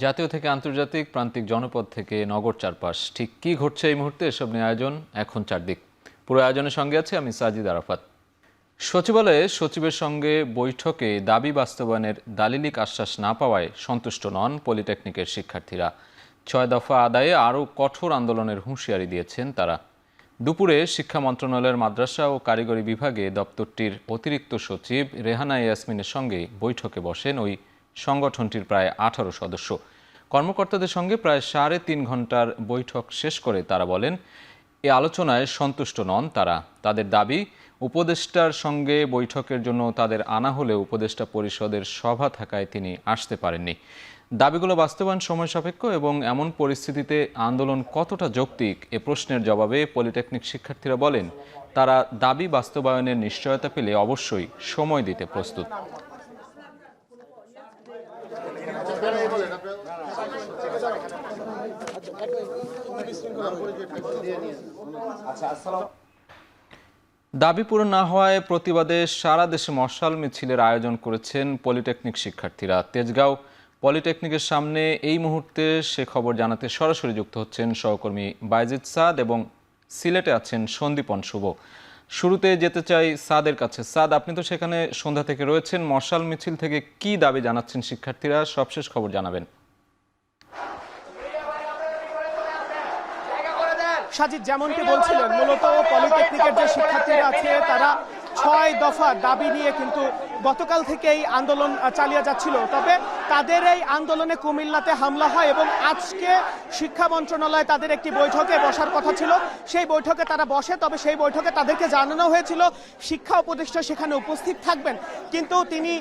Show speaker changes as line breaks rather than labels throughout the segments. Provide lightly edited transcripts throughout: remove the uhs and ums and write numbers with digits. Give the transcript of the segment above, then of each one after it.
জাতীয় থেকে আন্তর্জাতিক, প্রান্তিক জনপদ থেকে নগর চারপাশ, ঠিক কি ঘটছে এই মুহূর্তে এসব নিয়ে আয়োজন এখন চারদিক। পুরো আয়োজনের সঙ্গে আছে আমি সাজিদ আরাফাত। সচিবালয়ে সচিবের সঙ্গে বৈঠকে দাবি বাস্তবায়নের দালিলিক আশ্বাস না পাওয়ায় সন্তুষ্ট নন পলিটেকনিকের শিক্ষার্থীরা। ৬ দফা আদায়ে আরও কঠোর আন্দোলনের হুঁশিয়ারি দিয়েছেন তারা। দুপুরে শিক্ষা মন্ত্রণালয়ের মাদ্রাসা ও কারিগরি বিভাগে দপ্তরটির অতিরিক্ত সচিব রেহানা ইয়াসমিনের সঙ্গে বৈঠকে বসেন ওই সংগঠনটির প্রায় ১৮ সদস্য। কর্মকর্তাদের সঙ্গে প্রায় ৩.৫ ঘন্টার বৈঠক শেষ করে তারা বলেন, এ আলোচনায় সন্তুষ্ট নন তারা। তাদের দাবি, উপদেষ্টার সঙ্গে বৈঠকের জন্য তাদের আনা হলেও উপদেষ্টা পরিষদের সভা থাকায় তিনি আসতে পারেননি। দাবিগুলো বাস্তবায়ন সময় সাপেক্ষ এবং এমন পরিস্থিতিতে আন্দোলন কতটা যৌক্তিক এ প্রশ্নের জবাবে পলিটেকনিক শিক্ষার্থীরা বলেন, তারা দাবি বাস্তবায়নের নিশ্চয়তা পেলে অবশ্যই সময় দিতে প্রস্তুত। দাবি পূরণ না হওয়ায় প্রতিবাদে সারা দেশে মশাল মিছিলের আয়োজন করেছেন পলিটেকনিক শিক্ষার্থীরা। তেজগাঁও পলিটেকনিকের সামনে এই মুহূর্তে সে খবর জানাতে সরাসরি যুক্ত হচ্ছেন সহকর্মী বাইজিদ সাদ এবং সিলেটে আছেন সন্দীপন শুভ। শুরুতে যেতে চাই সাদের কাছে। সাদ, আপনি তো সেখানে সন্ধ্যা থেকে রয়েছেন, মশাল মিছিল থেকে কি দাবি জানাচ্ছেন শিক্ষার্থীরা, সবশেষ খবর জানাবেন।
সাজিদ যেমনটি বলছিলেন, মূলত পলিটেকনিকের যে শিক্ষার্থীরা আছে তারা ৬ দফা দাবি নিয়ে কিন্তু গতকাল থেকেই আন্দোলন চালিয়ে যাচ্ছিল। তবে তাদের এই আন্দোলনে কুমিল্লাতে হামলা হয় এবং আজকে শিক্ষা মন্ত্রণালয়ে তাদের একটি বৈঠকে বসার কথা ছিল। সেই বৈঠকে তারা বসে, তবে সেই বৈঠকে তাদেরকে জানানো হয়েছিল শিক্ষা উপদেষ্টা সেখানে উপস্থিত থাকবেন, কিন্তু তিনি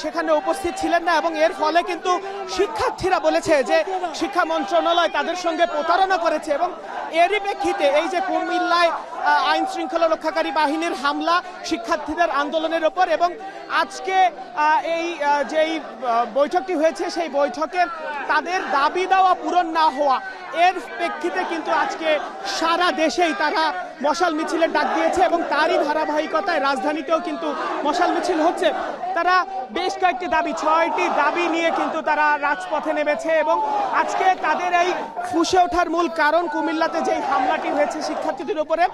সেখানে উপস্থিত ছিলেন না এবং এর ফলে কিন্তু শিক্ষার্থীরা বলেছে যে শিক্ষা মন্ত্রণালয় তাদের সঙ্গে প্রতারণা করেছে। এবং এরই প্রেক্ষিতে এই যে কুমিল্লায় আইন শৃঙ্খলা রক্ষাকারী বাহিনীর হামলা শিক্ষার্থীদের আন্দোলনের ওপর এবং আজকে এই যেই বৈঠকটি হয়েছে সেই বৈঠকে তাদের দাবি দেওয়া পূরণ না হওয়া, এর প্রেক্ষিতে কিন্তু আজকে সারা দেশেই তারা মশাল মিছিলের ডাক দিয়েছে এবং তারই ধারাবাহিকতায় রাজধানীতেও কিন্তু মশাল মিছিল হচ্ছে। তারা বেশ কয়েকটি দাবি, ৬টি দাবি নিয়ে কিন্তু তারা রাজপথে নেমেছে এবং আজকে তাদের এই ফুঁসে ওঠার মূল কারণ কুমিল্লাতে যেই হামলাটি হয়েছে শিক্ষার্থীদের উপরে,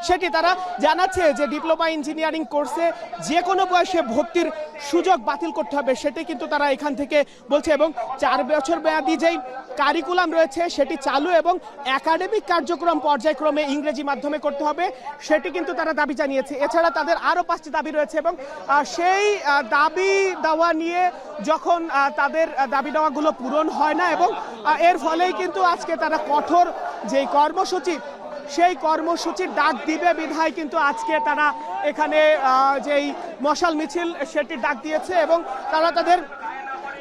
সেটি তারা জানাচ্ছে যে ডিপ্লোমা ইঞ্জিনিয়ারিং কোর্সে যে কোনো বয়সে ভর্তির সুযোগ বাতিল করতে হবে, সেটি কিন্তু তারা এখান থেকে বলছে। এবং ৪ বছর মেয়াদী যেই কারিকুলাম রয়েছে সেটি চালু এবং একাডেমিক কার্যক্রম পর্যায়ক্রমে ইংরেজি মাধ্যমে করতে হবে, সেটি কিন্তু তারা দাবি জানিয়েছে। এছাড়া তাদের আরও 5টি দাবি রয়েছে এবং সেই দাবি দেওয়া নিয়ে যখন তাদের দাবি দেওয়াগুলো পূরণ হয় না এবং এর ফলেই কিন্তু আজকে তারা কঠোর যেই কর্মসূচি সেই কর্মসূচির ডাক দিবে বিধায় কিন্তু আজকে তারা এখানে যেই মশাল মিছিল সেটি ডাক দিয়েছে এবং তারা তাদের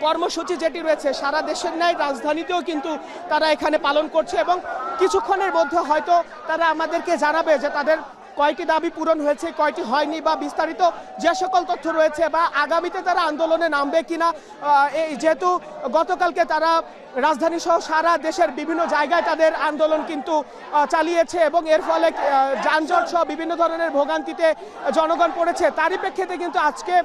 কর্মসূচি যেটি রয়েছে সারা দেশের ন্যায় রাজধানীতেও কিন্তু তারা এখানে পালন করছে এবং কিছুক্ষণের মধ্যে হয়তো তারা আমাদেরকে জানাবে যে তাদের কয়টি দাবি পূরণ হয়েছে, কয়টি হয়নি, বা বিস্তারিত যে সকল তথ্য রয়েছে বা আগামীতে তারা আন্দোলনে নামবে কিনা। যেহেতু গতকালকে তারা রাজধানী সহ সারা দেশের বিভিন্ন জায়গায় তাদের আন্দোলন কিন্তু চালিয়েছে এবং এর ফলে যানজট সহ বিভিন্ন ধরনের ভোগান্তিতে জনগণ পড়েছে, তারই প্রেক্ষিতে কিন্তু আজকে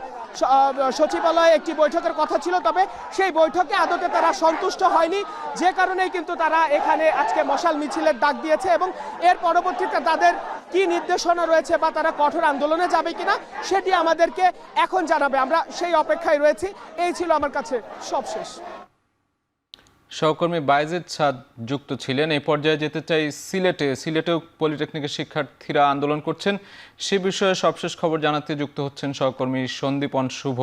সচিবালয়ে একটি বৈঠকের কথা ছিল, তবে সেই বৈঠকে আদতে তারা সন্তুষ্ট হয়নি, যে কারণেই কিন্তু তারা এখানে আজকে মশাল মিছিলের ডাক দিয়েছে এবং এর পরবর্তীতে তাদের কি নির্দেশনা রয়েছে বা তারা কঠোর আন্দোলনে যাবে কিনা সেটি আমাদেরকে এখন জানাবে। আমরা সেই অপেক্ষায় রয়েছি। এই ছিল আমার কাছে সবশেষ।
সহকর্মী বাইজিদ সাদ যুক্ত ছিলেন। এই পর্যায়ে যেতে চাই সিলেটেও পলিটেকনিকের শিক্ষার্থীরা আন্দোলন করছেন, সে বিষয়ে সবশেষ খবর জানাতে যুক্ত হচ্ছেন সহকর্মী সন্দীপন শুভ।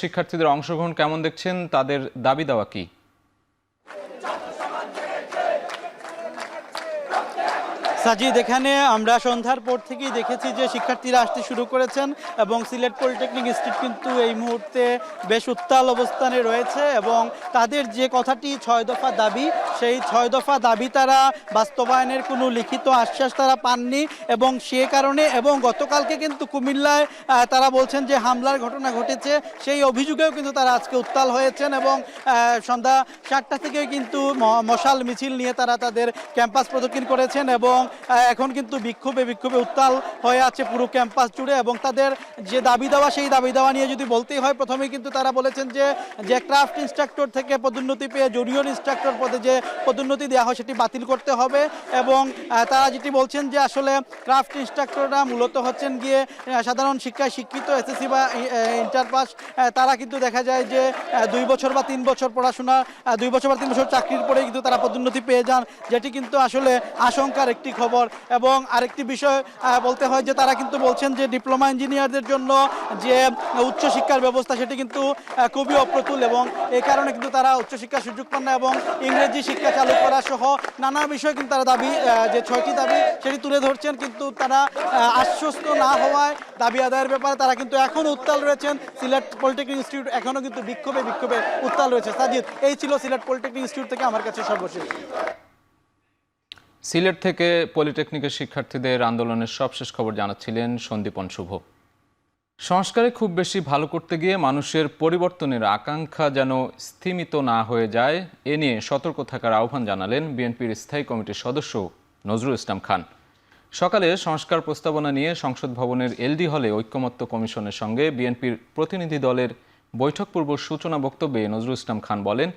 শিক্ষার্থীদের অংশগ্রহণ কেমন দেখছেন, তাদের দাবি দেওয়া কি?
সাজিদ, এখানে আমরা সন্ধ্যার পর থেকেই দেখেছি যে শিক্ষার্থীরা আসতে শুরু করেছেন এবং সিলেট পলিটেকনিক ইনস্টিটিউট কিন্তু এই মুহূর্তে বেশ উত্তাল অবস্থানে রয়েছে এবং তাদের যে কথাটি ৬ দফা দাবি, সেই ৬ দফা দাবি তারা বাস্তবায়নের কোনো লিখিত আশ্বাস তারা পাননি এবং সে কারণে এবং গতকালকে কিন্তু কুমিল্লায় তারা বলছেন যে হামলার ঘটনা ঘটেছে, সেই অভিযোগেও কিন্তু তারা আজকে উত্তাল হয়েছেন এবং সন্ধ্যা ৭টা থেকেই কিন্তু মশাল মিছিল নিয়ে তারা তাদের ক্যাম্পাস প্রদক্ষিণ করেছেন এবং এখন কিন্তু বিক্ষোভে উত্তাল হয়ে আছে পুরো ক্যাম্পাস জুড়ে। এবং তাদের যে দাবি দেওয়া, সেই দাবি দেওয়া নিয়ে যদি বলতেই হয়, প্রথমেই কিন্তু তারা বলেছেন যে ক্রাফট ইন্সট্রাক্টর থেকে পদোন্নতি পেয়ে জুনিয়র ইন্সট্রাক্টর পদে যে পদোন্নতি দেওয়া হয় সেটি বাতিল করতে হবে। এবং তারা যেটি বলছেন যে আসলে ক্রাফট ইন্সট্রাক্টররা মূলত হচ্ছেন গিয়ে সাধারণ শিক্ষায় শিক্ষিত এসএসসি বা ইন্টার পাস। তারা কিন্তু দেখা যায় যে 2 বছর বা 3 বছর পড়াশোনা, 2 বছর বা 3 বছর চাকরির পরে কিন্তু তারা পদোন্নতি পেয়ে যান, যেটি কিন্তু আসলে আশঙ্কার একটি খবর। এবং আরেকটি বিষয় বলতে হয় যে তারা কিন্তু বলছেন যে ডিপ্লোমা ইঞ্জিনিয়ারদের জন্য যে উচ্চশিক্ষার ব্যবস্থা সেটি কিন্তু খুবই অপ্রতুল, এবং এই কারণে কিন্তু তারা উচ্চশিক্ষার সুযোগ পান না। এবং ইংরেজি শিক্ষা চালু করা সহ নানা বিষয় কিন্তু তারা দাবি, যে 6টি দাবি সেটি তুলে ধরছেন, কিন্তু তারা আশ্বস্ত না হওয়ায় দাবি আদায়ের ব্যাপারে তারা কিন্তু এখনও উত্তাল রয়েছেন। সিলেট পলিটেকনিক ইনস্টিটিউট এখনও কিন্তু বিক্ষোভে উত্তাল রয়েছে। সাজিদ, এই ছিল সিলেট পলিটেকনিক ইনস্টিটিউট থেকে আমার কাছে সর্বশেষ।
সিলেট থেকে পলিটেকনিকের শিক্ষার্থীদের আন্দোলনের সবশেষ খবর জানাচ্ছিলেন সন্দীপন শুভ। সংস্কারে খুব বেশি ভালো করতে গিয়ে মানুষের পরিবর্তনের আকাঙ্ক্ষা যেন স্থিমিত না হয়ে যায়, এ নিয়ে সতর্ক থাকার আহ্বান জানালেন বিএনপির স্থায়ী কমিটির সদস্য নজরুল ইসলাম খান। সকালে সংস্কার প্রস্তাবনা নিয়ে সংসদ ভবনের এলডি হলে ঐকমত্য কমিশনের সঙ্গে বিএনপির প্রতিনিধি দলের বৈঠকপূর্ব সূচনা বক্তব্যে নজরুল ইসলাম খান বলেন,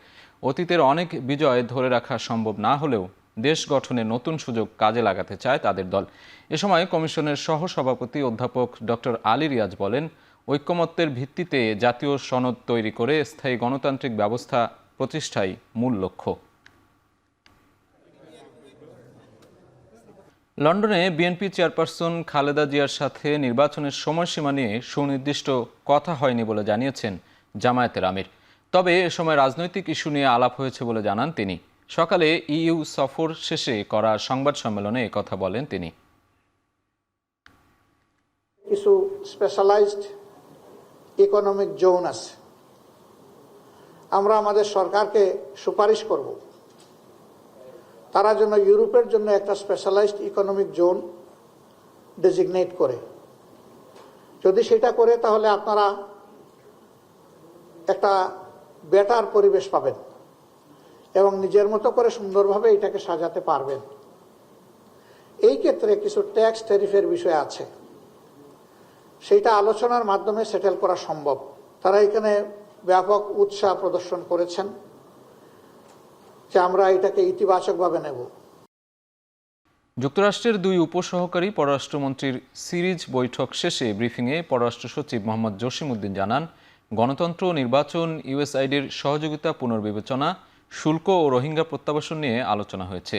অতীতের অনেক বিজয় ধরে রাখা সম্ভব না হলেও দেশ গঠনের নতুন সুযোগ কাজে লাগাতে চায় তাদের দল। এ সময় কমিশনের সহসভাপতি অধ্যাপক ডক্টর আলী রিয়াজ বলেন, ঐকমত্যের ভিত্তিতে জাতীয় সনদ তৈরি করে স্থায়ী গণতান্ত্রিক ব্যবস্থা প্রতিষ্ঠাই মূল লক্ষ্য। লন্ডনে বিএনপি চেয়ারপারসন খালেদা জিয়ার সাথে নির্বাচনের সময়সীমা নিয়ে সুনির্দিষ্ট কথা হয়নি বলে জানিয়েছেন জামায়াতের আমির। তবে এ সময় রাজনৈতিক ইস্যু নিয়ে আলাপ হয়েছে বলে জানান তিনি। সকালে ইইউ সফর শেষে করা সংবাদ সম্মেলনে একথা বলেন তিনি।
কিছু স্পেশালাইজড ইকোনমিক জোন আছে, আমরা আমাদের সরকারকে সুপারিশ করব তারা যেন ইউরোপের জন্য একটা স্পেশালাইজড ইকোনমিক জোন ডেজিগনেট করে। যদি সেটা করে তাহলে আপনারা একটা বেটার পরিবেশ পাবেন এবং নিজের মতো করে সুন্দরভাবে এটাকে সাজাতে পারবেন। এই ক্ষেত্রে কিছু ট্যাক্স ট্যারিফের বিষয় আছে, সেইটা আলোচনার মাধ্যমে সেটেল করা সম্ভব। তারা এখানে ব্যাপক উৎসাহ প্রদর্শন করেছেন যে আমরা এটাকে ইতিবাচকভাবে নেব।
যুক্তরাষ্ট্রের 2 উপসহকারী পররাষ্ট্রমন্ত্রীর সিরিজ বৈঠক শেষে ব্রিফিংয়ে পররাষ্ট্র সচিব মোহাম্মদ জসিমউদ্দিন জানান, গণতন্ত্র, নির্বাচন, ইউএসআইডির সহযোগিতা পুনর্বিবেচনা, শুল্ক ও রোহিঙ্গা প্রত্যাবাসন নিয়ে আলোচনা হয়েছে।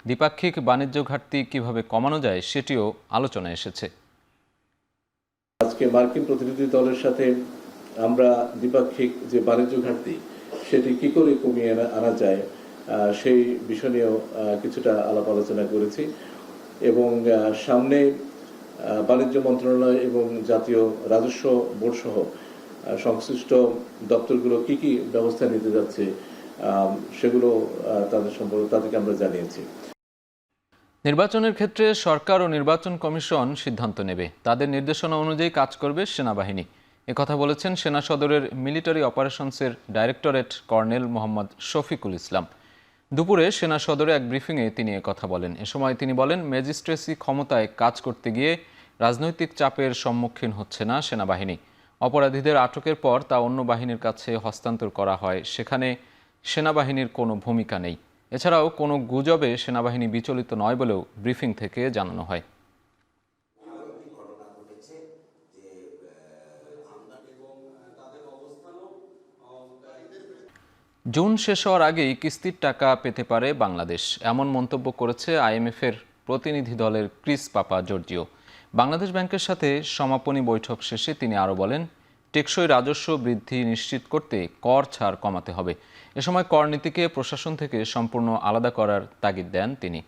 দ্বিপাক্ষিক বাণিজ্য ঘাটতি কিভাবে কমানো যায় সেটিও আলোচনায় এসেছে।
আজকে মার্কিন প্রতিনিধি দলের সাথে আমরা দ্বিপাক্ষিক যে বাণিজ্য ঘাটতি সেটি কি করে কমিয়ে আনা যায় সেই বিষয় নিয়েও কিছুটা আলাপ আলোচনা করেছি। এবং সামনে বাণিজ্য মন্ত্রণালয় এবং জাতীয় রাজস্ব বোর্ড সহ সংশ্লিষ্ট দপ্তরগুলো কি কি ব্যবস্থা নিতে যাচ্ছে সেগুলো তাদেরকে আমরা জানিয়েছি।
নির্বাচনের ক্ষেত্রে সরকার ও নির্বাচন কমিশন সিদ্ধান্ত নেবে, তাদের নির্দেশনা অনুযায়ী কাজ করবে সেনাবাহিনী। একথা বলেছেন সেনা সদরের মিলিটারি অপারেশনসের ডাইরেক্টরেট কর্নেল মোহাম্মদ শফিকুল ইসলাম। দুপুরে সেনা সদরে এক ব্রিফিংয়ে তিনি একথা বলেন। এ সময় তিনি বলেন, ম্যাজিস্ট্রেসি ক্ষমতায় কাজ করতে গিয়ে রাজনৈতিক চাপের সম্মুখীন হচ্ছে না সেনাবাহিনী। অপরাধীদের আটকের পর তা অন্য বাহিনীর কাছে হস্তান্তর করা হয়, সেখানে সেনাবাহিনীর কোনো ভূমিকা নেই। এছাড়াও কোনো গুজবে সেনাবাহিনী বিচলিত নয় বলেও ব্রিফিং থেকে জানানো হয়। জুন শেষ হওয়ার আগেই কিস্তির টাকা পেতে পারে বাংলাদেশ, এমন মন্তব্য করেছে আইএমএফের প্রতিনিধি দলের ক্রিস পাপা জর্জিও। বাংলাদেশ ব্যাংকের সাথে সমাপনী বৈঠক শেষে তিনি আরও বলেন, টেকসই রাজস্ব বৃদ্ধি নিশ্চিত করতে কর ছাড় কমাতে হবে। এ সময় কর নীতিকে প্রশাসন থেকে সম্পূর্ণ আলাদা করার তাগিদ দেন তিনি।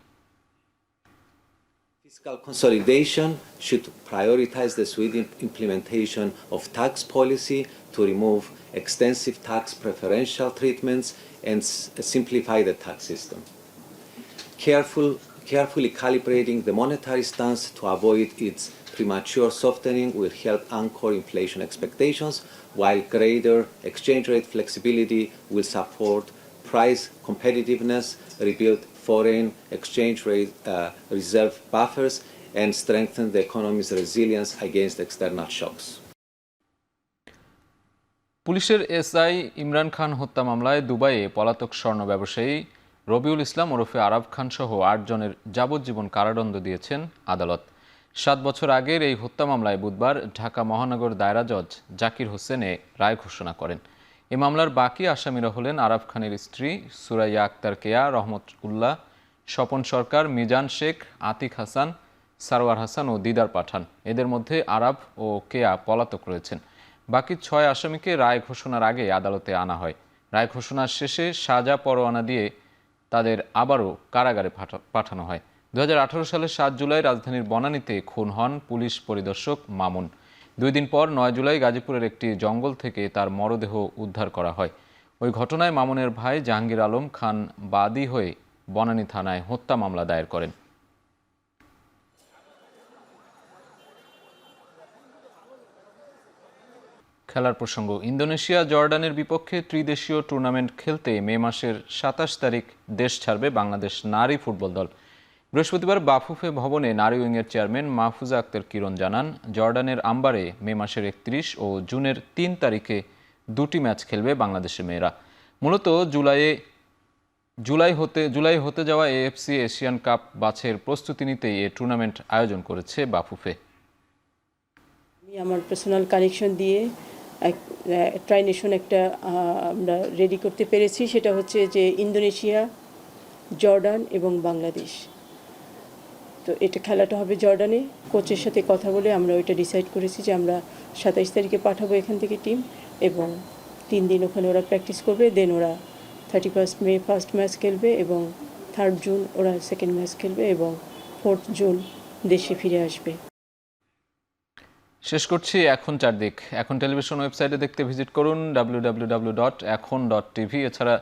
Fiscal consolidation should prioritize the swift implementation of tax policy to remove extensive tax preferential treatments and simplify the tax system. Carefully calibrating the monetary stance to avoid its premature softening will help anchor inflation expectations, while greater exchange rate flexibility will support price competitiveness, rebuild foreign exchange rate reserve buffers and strengthen the economy's resilience against external shocks.
পুলিশের SI Imran Khan হত্যা মামলায় দুবাইয়ে পলাতক স্বর্ণ ব্যবসায়ী রবিউল ইসলাম ওরফে আরাব খান সহ ৮ জনের যাবজ্জীবন কারাদণ্ড দিয়েছেন আদালত। ৭ বছর আগের এই হত্যা মামলায় বুধবার ঢাকা মহানগর দায়রা জজ জাকির হোসেনে রায় ঘোষণা করেন। এ মামলার বাকি আসামিরা হলেন আরাব খানের স্ত্রী সুরাইয়া আক্তার কেয়া, রহমত উল্লাহ, স্বপন সরকার, মিজান শেখ, আতিক হাসান, সারোয়ার হাসান ও দিদার পাঠান। এদের মধ্যে আরাব ও কেয়া পলাতক রয়েছেন। বাকি ৬ আসামিকে রায় ঘোষণার আগে আদালতে আনা হয়। রায় ঘোষণার শেষে সাজা পরোয়ানা দিয়ে তাদের আবারও কারাগারে পাঠানো হয়। 2018 সালের 7 জুলাই রাজধানীর বনানীতে খুন হন পুলিশ পরিদর্শক মামুন। 2 দিন পর 9 জুলাই গাজীপুরের একটি জঙ্গল থেকে তার মরদেহ উদ্ধার করা হয়। ওই ঘটনায় মামুনের ভাই জাহাঙ্গীর আলম খান বাদী হয়ে বনানী থানায় হত্যা মামলা দায়ের করেন। খেলার প্রসঙ্গ, ইন্দোনেশিয়া জর্ডানের বিপক্ষে ত্রিদেশীয় টুর্নামেন্ট খেলতে মে মাসের 27 তারিখ দেশ ছাড়বে বাংলাদেশ নারী ফুটবল দল। বৃহস্পতিবার বাফুফে ভবনে নারী উইংয়ের চেয়ারম্যান মাহফুজা আক্তার কিরণ জানান, জর্ডানের আম্বারে মে মাসের 31 ও জুনের 3 তারিখে 2টি ম্যাচ খেলবে বাংলাদেশের মেয়েরা। মূলত জুলাই হতে যাওয়া এএফসি এশিয়ান কাপ বাছাইয়ের প্রস্তুতি নিতেই এ টুর্নামেন্ট আয়োজন করেছে বাফুফে।
আমি আমার পার্সোনাল কানেকশন দিয়ে ট্রাইনেশন একটা আমরা রেডি করতে পেরেছি। সেটা হচ্ছে যে ইন্দোনেশিয়া, জর্ডান এবং বাংলাদেশ। তো এটা খেলাটা হবে জর্ডানে। কোচের সাথে কথা বলে আমরা ওইটা ডিসাইড করেছি যে আমরা 27 তারিখে পাঠাবো এখান থেকে টিম, এবং 3 দিন ওখানে ওরা প্র্যাকটিস করবে। দেন ওরা 31 মে ফার্স্ট ম্যাচ খেলবে এবং 3 জুন ওরা সেকেন্ড ম্যাচ খেলবে এবং 4 জুন দেশে ফিরে আসবে।
শেষ করছি এখন চারদিক। এখন টেলিভিশন ওয়েবসাইটে দেখতে ভিজিট করুন www.ekhon.tv। এছাড়া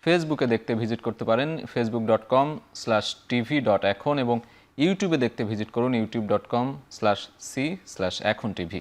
ফেসবুকে দেখতে ভিজিট করতে পারেন facebook.com/tv.ekhon এবং ইউটিউবে দেখতে ভিজিট করুন youtube.com/c/ekhon tv।